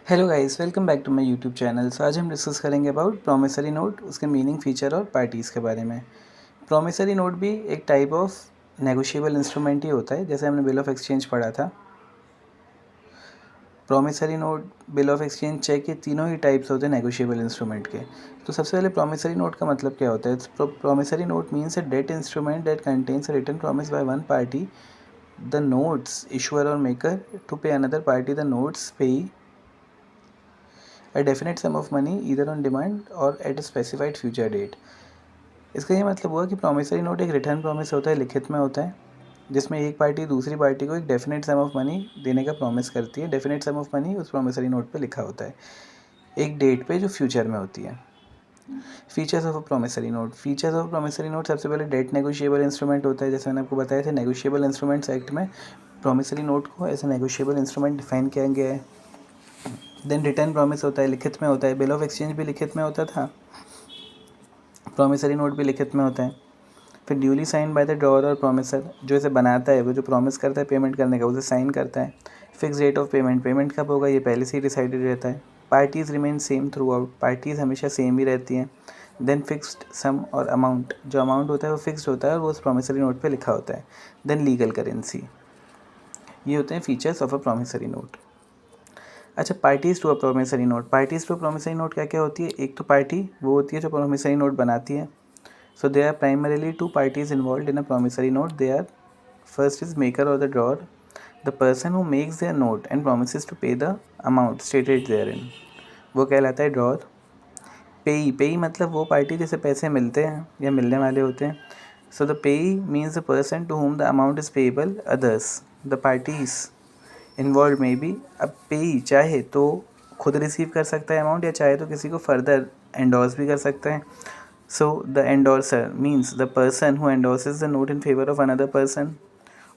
Hello guys, welcome back to my YouTube channel. आज हम discuss करेंगे अबाउट प्रॉमिसरी नोट, उसके मीनिंग, फीचर और पार्टीज़ के बारे में। प्रॉमिसरी नोट भी एक टाइप ऑफ नेगोशिएबल इंस्ट्रूमेंट ही होता है, जैसे हमने बिल ऑफ एक्सचेंज पढ़ा था। Promissory note, bill of exchange, cheque, ये तीनों ही टाइप्स होते हैं नेगोशिएबल इंस्ट्रूमेंट के। तो सबसे पहले प्रॉमिसरी नोट का मतलब क्या होता है? Promissory note means a debt instrument that contains a written promise by one party the note's issuer और maker to pay another party the note's payee a definite sum of money either on demand or at a specified future date। इसका ये मतलब हुआ कि promissory note एक return promise होता है, लिखित में होता है, जिसमें एक पार्टी दूसरी पार्टी को एक डेफिनेट सम ऑफ मनी देने का प्रॉमिस करती है। डेफिनेट सम ऑफ मनी उस प्रॉमिसरी नोट पे लिखा होता है एक डेट पे जो फ्यूचर में होती है। Features of a promissory note. Features of promissory note, सबसे पहले डेट नेगोशिएबल इंस्ट्रूमेंट होता है। जैसे मैंने आपको बताया था, नेगोशिएबल इंस्ट्रूमेंट्स एक्ट में प्रॉमिसरी नोट को as a negotiable instrument define किया गया है। देन रिटर्न प्रॉमिस होता है, लिखित में होता है। बिल ऑफ एक्सचेंज भी लिखित में होता था, प्रॉमिसरी नोट भी लिखित में होता है। फिर duly sign by the drawer और प्रॉमिसर, जो इसे बनाता है, वो जो प्रॉमिस करता है पेमेंट करने का, उसे साइन करता है। Fix date of payment, payment कब होगा ये पहले से ही डिसाइडेड रहता है। Parties remain same throughout, parties हमेशा सेम ही रहती हैं। देन फिक्स्ड सम और अमाउंट, जो अमाउंट होता है वो फिक्स्ड होता है और वो उस प्रॉमिसरी नोट पे लिखा होता है। Then legal currency. ये होते हैं features of a promissory note. अच्छा, parties to a promissory note. Parties to promissory note क्या क्या होती है? एक तो पार्टी वो होती है जो प्रॉमिसरी नोट बनाती है। So they are primarily two parties involve in a promissory note. They are, first is maker और the drawer, the person who makes their note and promises to pay the amount stated therein, वो कहलाता है drawer. पेई, पेई मतलब वो party जिसे पैसे मिलते हैं या मिलने वाले होते हैं। So the payee means the person to whom the amount is payable. Others, the parties involve में भी। अब पेई चाहे तो खुद रिसीव कर सकता है अमाउंट, या चाहे तो किसी को फर्दर एंडोर्स भी कर सकता है। So the endorser means the person who endorses the note in favour of another person.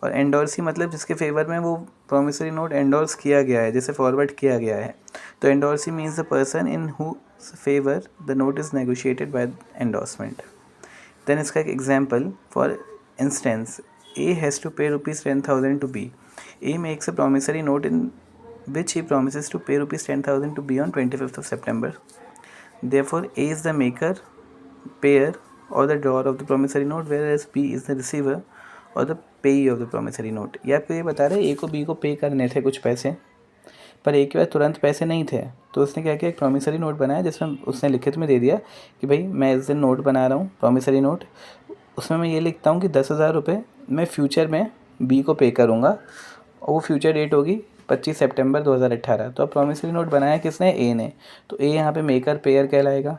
और एंडोर्सी मतलब जिसके फेवर में वो प्रॉमिसरी नोट एंडोर्स किया गया है, जैसे फॉरवर्ड किया गया है। तो endorsee means the person in who favour the note is negotiated by endorsement. Then इसका एक example, for instance, A has to pay ₹10,000 to B. A makes a promissory note in which he promises to pay ₹10,000 to B on 25th of September. Therefore, A is the maker, payer or the drawer of the promissory note, whereas B is the receiver or the payee of the promissory note. ये आपको ये बता रहा है, A को B को पे करने थे कुछ पैसे, पर A के पास तुरंत पैसे नहीं थे, तो उसने क्या किया, एक प्रॉमिसरी नोट बनाया जिसमें उसने लिखित में दे दिया कि भाई मैं इस दिन नोट बना रहा हूँ, प्रॉमिसरी नोट। उसमें मैं ये लिखता हूँ कि 10,000 रुपये मैं फ्यूचर में B को पे करूँगा, और वो फ्यूचर डेट होगी 25 सितंबर 2018। तो अब प्रॉमिसरी नोट बनाया किसने? ए ने। तो ए यहाँ पे मेकर, पेयर कहलाएगा।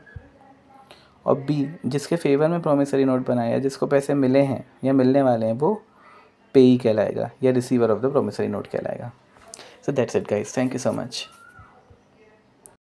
और बी, जिसके फेवर में प्रॉमिसरी नोट बनाया, जिसको पैसे मिले हैं या मिलने वाले हैं, वो पेई कहलाएगा या receiver of the promissory note कहलाएगा। So that's it guys, thank you so much.